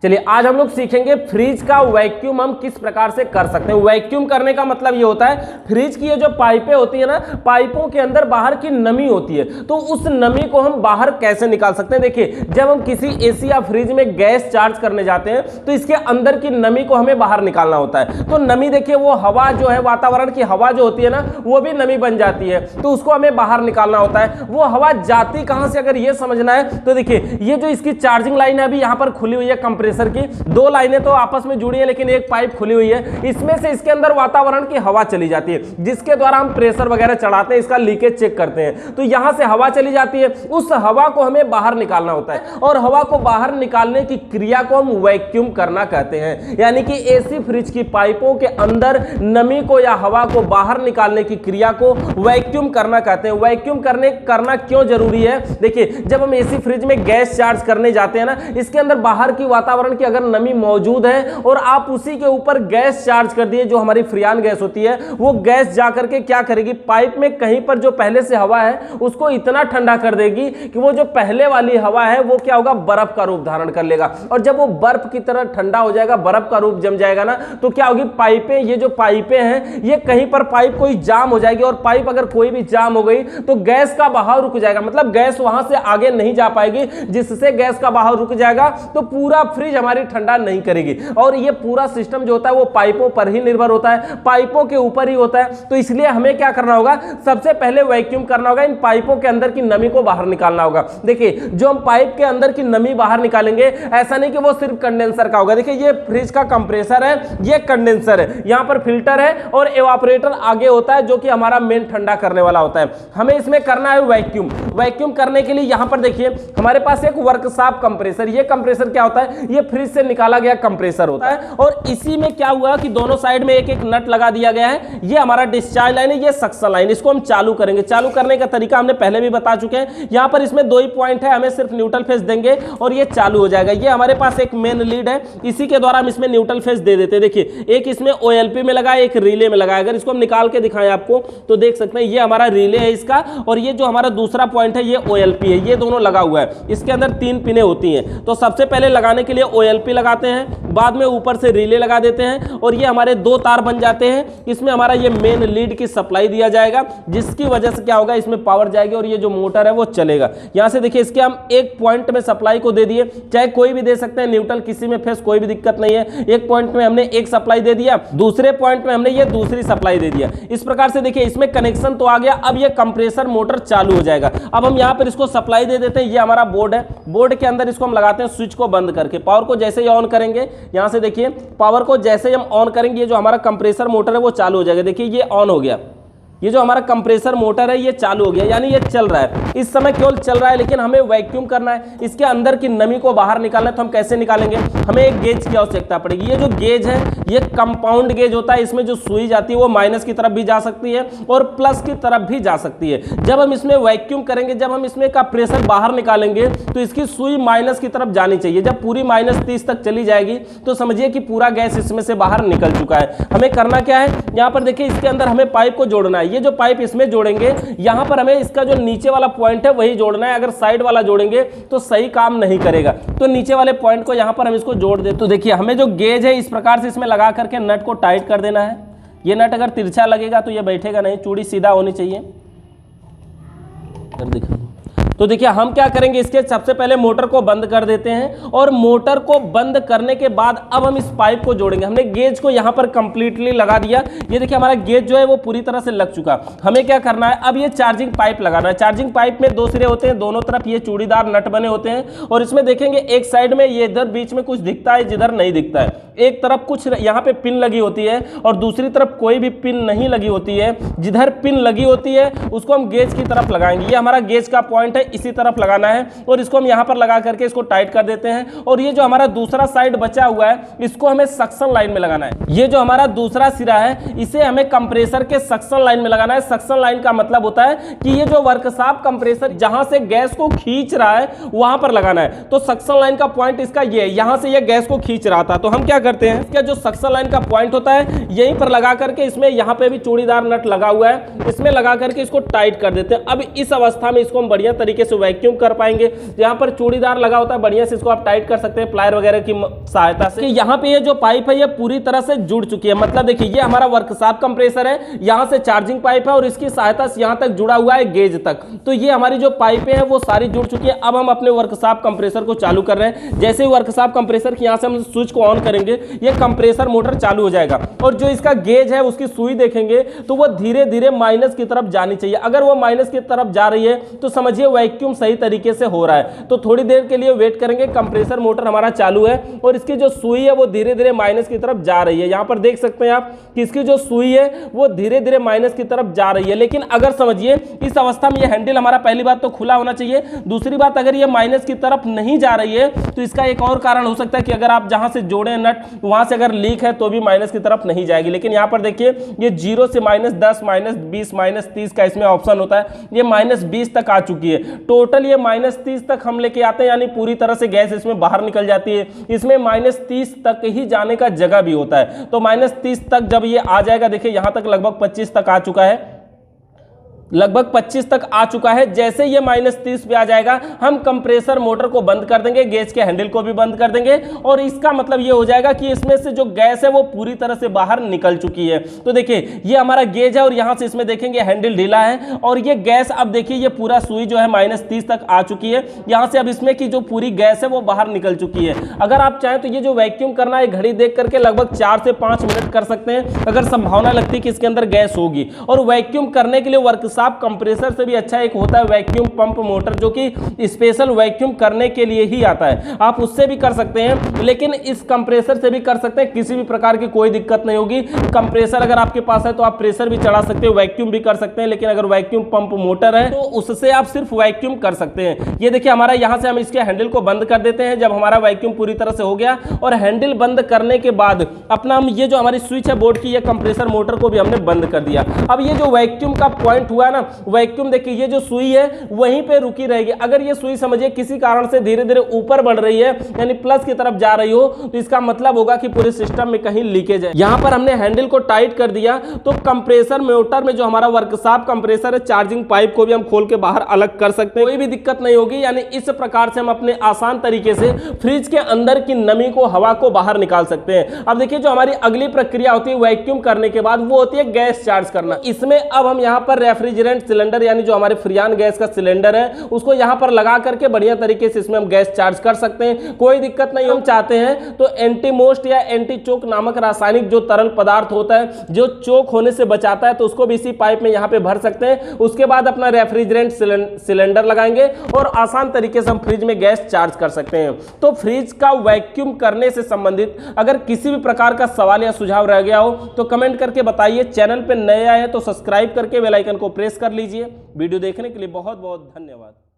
चलिए आज हम लोग सीखेंगे फ्रिज का वैक्यूम हम किस प्रकार से कर सकते हैं। वैक्यूम करने का मतलब ये होता है फ्रिज की ये जो पाइपें होती है ना, पाइपों के अंदर बाहर की नमी होती है, तो उस नमी को हम बाहर कैसे निकाल सकते हैं। देखिए जब हम किसी एसी या फ्रिज में गैस चार्ज करने जाते हैं तो इसके अंदर की नमी को हमें बाहर निकालना होता है। तो नमी देखिए वो हवा जो है, वातावरण की हवा जो होती है ना, वो भी नमी बन जाती है, तो उसको हमें बाहर निकालना होता है। वो हवा जाती कहां से अगर ये समझना है तो देखिए ये जो इसकी चार्जिंग लाइन है अभी यहाँ पर खुली हुई है, कंप्रेसर की दो लाइनें तो आपस में जुड़ी है लेकिन एक पाइप खुली हुई है, इसमें से इसके अंदर वातावरण की हवा चली जाती है जिसके द्वारा हम प्रेशर वगैरह चढ़ाते हैं, इसका लीकेज चेक करते हैं। तो यहां से हवा चली जाती है, उस हवा को हमें बाहर निकालना होता है और हवा को बाहर निकालने की क्रिया को हम वैक्यूम करना कहते हैं। यानी कि एसी फ्रिज की पाइपों के अंदर नमी को या हवा को बाहर निकालने की क्रिया को वैक्यूम करना कहते हैं। वैक्यूम करना क्यों जरूरी है? देखिए जब हम एसी फ्रिज में गैस चार्ज करने जाते हैं ना, इसके अंदर बाहर की वातावरण की अगर नमी मौजूद है और आप उसी के ऊपर गैस चार्ज कर दिए, जो हमारी फ्रियान गैस होती है, वो गैस जाकर के क्या करेगी, पाइप में कहीं पर जो पहले से हवा है उसको इतना ठंडा कर देगी कि वो जो पहले वाली हवा है वो क्या होगा, बर्फ का रूप धारण कर लेगा। और जब वो बर्फ की तरह ठंडा हो जाएगा, बर्फ का रूप जम जाएगा ना, तो क्या होगी, पाइपें, ये जो पाइपें हैं ये कहीं पर पाइप कोई जाम हो जाएगी और पाइप अगर कोई भी जाम हो गई तो गैस का बहाव रुक जाएगा, मतलब गैस वहां से आगे नहीं जा पाएगी। जिससे गैस का बहाव रुक जाएगा तो पूरा फ्रिज हमारी ठंडा नहीं करेगी। और ये पूरा सिस्टम जो होता है वो पाइपों पर ही निर्भर होता है, पाइपों के ऊपर ही होता है। तो इसलिए हमें क्या करना होगा, सबसे पहले वैक्यूम करना होगा, इन पाइपों के अंदर की नमी को बाहर निकालना होगा। देखिए जो हम पाइप के अंदर की नमी बाहर निकालेंगे, ऐसा नहीं कि वो सिर्फ कंडेंसर का होगा। देखिए ये फ्रिज का कंप्रेसर है, ये कंडेंसर है, यहां पर फिल्टर है और एवापोरेटर आगे होता है जो कि हमारा मेन ठंडा करने वाला होता है। हमें इसमें करना है वैक्यूम। वैक्यूम करने के लिए यहां पर देखिए हमारे पास एक वर्कशॉप कंप्रेसर, ये कंप्रेसर क्या होता है, ये फ्रिज से निकाला गया कंप्रेसर होता है और इसी में क्या हुआ कि दोनों साइड में एक एक नट लगा दिया गया है। ये हमारा डिस्चार्ज लाइन है, ये सक्शन लाइन, इसको हम चालू करेंगे। चालू करने का तरीका हमने पहले भी बता चुके हैं। यहां पर इसमें दो ही पॉइंट है, हमें सिर्फ न्यूट्रल फेस देंगे और ये चालू हो जाएगा। ये हमारे पास एक मेन लीड है, इसी के द्वारा हम इसमें न्यूट्रल फेस दे देते हैं। देखिए एक इसमें OLP में लगा है, एक रिले में लगा है। अगर इसको हम निकाल के दिखाएं आपको तो देख सकते हैं ये हमारा रिले है इसका, और ये जो हमारा दूसरा पॉइंट है ये OLP है। ये दोनों लगा हुआ है, इसके अंदर 3 पिनें होती हैं। तो सबसे पहले लगाने के लिए OLP लगाते हैं, बाद में ऊपर से रिले लगा देते हैं और ये हमारे 2 तार बन जाते हैं। इसमें हमारा ये मेन लीड की सप्लाई दिया जाएगा, जिसकी वजह से क्या होगा, इसमें पावर जाएगी और ये जो मोटर है वो चलेगा। यहां से देखिए इसके हम एक पॉइंट में सप्लाई को दे दिए, चाहे कोई भी दे सकते हैं, न्यूट्रल किसी में फेस कोई भी दिक्कत नहीं है। एक पॉइंट में हमने एक सप्लाई दे दिया, दूसरे पॉइंट में हमने ये दूसरी सप्लाई दे दिया। इस प्रकार से देखिए इसमें कनेक्शन तो आ गया। अब ये कंप्रेसर मोटर चालू हो जाएगा। अब हम यहाँ पर इसको सप्लाई दे देते हैं। ये हमारा बोर्ड है, बोर्ड के अंदर इसको हम लगाते हैं स्विच को बंद करके। पावर को जैसे ही ऑन करेंगे, यहां से देखिए पावर को जैसे ही हम ऑन करेंगे, ये जो हमारा कंप्रेसर मोटर है वो चालू हो जाएगा। देखिए ये ऑन हो गया, ये जो हमारा कंप्रेसर मोटर है ये चालू हो गया, यानी ये चल रहा है। इस समय केवल चल रहा है, लेकिन हमें वैक्यूम करना है, इसके अंदर की नमी को बाहर निकालना है। तो हम कैसे निकालेंगे, हमें एक गेज की आवश्यकता पड़ेगी। ये जो गेज है ये कंपाउंड गेज होता है, इसमें जो सुई जाती है वो माइनस की तरफ भी जा सकती है और प्लस की तरफ भी जा सकती है। जब हम इसमें वैक्यूम करेंगे, जब हम इसमें का प्रेशर बाहर निकालेंगे तो इसकी सुई माइनस की तरफ जानी चाहिए। जब पूरी -30 तक चली जाएगी तो समझिए कि पूरा गैस इसमें से बाहर निकल चुका है। हमें करना क्या है, यहाँ पर देखिए इसके अंदर हमें पाइप को जोड़ना है। ये जो पाइप इसमें जोड़ेंगे, यहां पर हमें इसका जो नीचे वाला पॉइंट है वही जोड़ना है। अगर साइड वाला जोड़ेंगे तो सही काम नहीं करेगा, तो नीचे वाले पॉइंट को यहां पर हम इसको जोड़ दें। तो देखिए हमें जो गेज है इस प्रकार से इसमें लगा करके नट को टाइट कर देना है। ये नट अगर तिरछा लगेगा तो ये बैठेगा नहीं, चूड़ी सीधा होनी चाहिए। तो देखिए हम क्या करेंगे, इसके सबसे पहले मोटर को बंद कर देते हैं और मोटर को बंद करने के बाद अब हम इस पाइप को जोड़ेंगे। हमने गेज को यहां पर कंप्लीटली लगा दिया। ये देखिए हमारा गेज जो है वो पूरी तरह से लग चुका। हमें क्या करना है, अब ये चार्जिंग पाइप लगाना है। चार्जिंग पाइप में 2 सिरे होते हैं, दोनों तरफ ये चूड़ीदार नट बने होते हैं और इसमें देखेंगे एक साइड में ये इधर बीच में कुछ दिखता है, जिधर नहीं दिखता है। एक तरफ कुछ यहाँ पे पिन लगी होती है और दूसरी तरफ कोई भी पिन नहीं लगी होती है। जिधर पिन लगी होती है उसको हम गेज की तरफ लगाएंगे। ये हमारा गेज का पॉइंट है, इसी तरफ लगाना है और इसको हम यहां पर लगा करके इसको टाइट कर देते हैं। और ये जो हमारा दूसरा साइड बचा हुआ है इसको हमें सक्शन लाइन में लगाना है। ये जो हमारा दूसरा सिरा है इसे हमें कंप्रेसर के सक्शन लाइन में लगाना है। सक्शन लाइन का मतलब होता है कि ये जो वर्कशॉप कंप्रेसर जहां से गैस को खींच रहा है वहां पर लगाना है। तो सक्शन लाइन का पॉइंट इसका ये है, यहां से ये गैस को खींच रहा था। तो हम क्या करते हैं, इसका जो सक्शन लाइन का पॉइंट होता है यहीं पर लगा करके इसमें यहाँ पे भी चूड़ीदार नट लगा हुआ है, इसमें लगा करके इसको टाइट कर देते हैं। अब इस अवस्था में इसको हम बढ़िया तरीके से वैक्यूम कर पाएंगे। यहाँ पर चूड़ीदार लगा होता है, बढ़िया से इसको आप टाइट कर सकते हैं प्लायर वगैरह की सहायता से। यहाँ पे ये जो पाइप है ये पूरी तरह से जुड़ चुकी है, मतलब देखिए ये हमारा वर्कशॉप कंप्रेसर है, यहाँ से चार्जिंग पाइप है और इसकी सहायता से यहाँ तक जुड़ा हुआ है गेज तक। तो ये हमारी जो पाइपें हैं वो सारी जुड़ चुकी है। अब हम अपने वर्कशॉप कंप्रेसर को चालू कर रहे हैं। जैसे ही वर्कशॉप कंप्रेसर की यहाँ से हम स्विच को ऑन करेंगे ये कंप्रेसर मोटर चालू हो जाएगा और जो इसका गेज है उसकी सुई देखेंगे तो वो धीरे धीरे माइनस की तरफ जानी चाहिए। अगर वो माइनस की तरफ जा रही है तो समझिए वैक्यूम सही तरीके से हो रहा है। तो थोड़ी देर के लिए वेट करेंगे, कंप्रेसर मोटर हमारा चालू है और इसकी जो सुई है वो धीरे धीरे माइनस की तरफ जा रही है। यहाँ पर देख सकते हैं आप कि इसकी जो सुई है वो धीरे धीरे माइनस की तरफ जा रही है। लेकिन अगर समझिए इस अवस्था में ये हैंडल हमारा पहली बात तो खुला होना चाहिए, दूसरी बात अगर ये माइनस की तरफ नहीं जा रही है तो इसका एक और कारण हो सकता है कि अगर आप जहां से जोड़े नट वहां से अगर लीक है तो भी माइनस की तरफ नहीं जाएगी। लेकिन यहाँ पर देखिए ये 0 से -10 -20 -30 का इसमें ऑप्शन होता है, ये -20 तक आ चुकी है। टोटल ये -30 तक हम लेके आते हैं, यानी पूरी तरह से गैस इसमें बाहर निकल जाती है। इसमें -30 तक ही जाने का जगह भी होता है। तो -30 तक जब ये आ जाएगा, देखिए यहां तक लगभग 25 तक आ चुका है, लगभग 25 तक आ चुका है। जैसे ये -30 पे आ जाएगा हम कंप्रेसर मोटर को बंद कर देंगे, गेज के हैंडल को भी बंद कर देंगे और इसका मतलब ये हो जाएगा कि इसमें से जो गैस है वो पूरी तरह से बाहर निकल चुकी है। तो देखिए ये हमारा गेज है और यहां से इसमें देखेंगे हैंडल ढीला है और ये गैस अब देखिए ये पूरा सुई जो है -30 तक आ चुकी है। यहां से अब इसमें की जो पूरी गैस है वो बाहर निकल चुकी है। अगर आप चाहें तो ये जो वैक्यूम करना है घड़ी देख करके लगभग 4 से 5 मिनट कर सकते हैं अगर संभावना लगती है कि इसके अंदर गैस होगी। और वैक्यूम करने के लिए वर्कशॉप कंप्रेसर से भी अच्छा एक होता है वैक्यूम पंप मोटर, जो कि स्पेशल वैक्यूम करने के लिए ही आता है। आप उससे भी कर सकते हैं लेकिन इस कंप्रेसर से भी कर सकते हैं, किसी भी प्रकार की कोई दिक्कत नहीं होगी। कंप्रेसर अगर आपके पास है तो आप प्रेशर भी चढ़ा सकते हो, वैक्यूम भी कर सकते हैं। लेकिन अगर वैक्यूम पंप मोटर है तो उससे आप सिर्फ वैक्यूम कर सकते हैं। ये देखिए हमारा यहां से हम इसके हैंडल को बंद कर देते हैं जब हमारा वैक्यूम पूरी तरह से हो गया। और हैंडल बंद करने के बाद अपना हम ये जो हमारी स्विच है बोर्ड की, ये कंप्रेसर मोटर को भी हमने बंद कर दिया। अब ये जो वैक्यूम का पॉइंट हुआ ना, वैक्यूम देखिए ये जो सुई है वहीं पे रुकी रहेगी। अगर ये सुई समझिए किसी कारण से धीरे धीरे ऊपर बढ़ रही है यानी प्लस की तरफ जा रही हो तो इसका मतलब होगा कि पूरे सिस्टम में कहीं लीकेज है। यहां पर हमने हैंडल को टाइट कर दिया तो कंप्रेसर मोटर में जो हमारा वर्कशॉप कंप्रेसर है चार्जिंग पाइप को भी हम खोल के बाहर अलग कर सकते हैं, कोई भी दिक्कत नहीं होगी। यानी इस प्रकार से हम अपने आसान तरीके से फ्रिज के अंदर की नमी को, हवा को बाहर निकाल सकते हैं। अब देखिए जो हमारी अगली प्रक्रिया होती है वैक्यूम करने के बाद वो होती है गैस चार्ज करना। इसमें अब हम यहां पर रेफ्रिजरेंट सिलेंडर यानी जो हमारे फ्रियान गैस का सिलेंडर है उसको यहां पर लगा करके बढ़िया तरीके से इसमें हम गैस चार्ज कर सकते हैं, कोई दिक्कत नहीं। हम चाहते हैं तो एंटी मोस्ट या एंटी चोक नामक रासायनिक जो तरल पदार्थ होता है जो चोक होने से बचाता है तो उसको भी इसी पाइप में यहां पे भर सकते हैं। उसके बाद अपना रेफ्रिजरेंट सिलेंडर लगाएंगे और आसान तरीके से हम फ्रिज में गैस चार्ज कर सकते हैं। तो फ्रिज का वैक्यूम करने से संबंधित अगर किसी भी प्रकार का सवाल या सुझाव रह गया हो तो कमेंट करके बताइए। चैनल पे नए आए हैं तो सब्सक्राइब करके बेल आइकन को प्रेस कर लीजिए। वीडियो देखने के लिए बहुत बहुत धन्यवाद।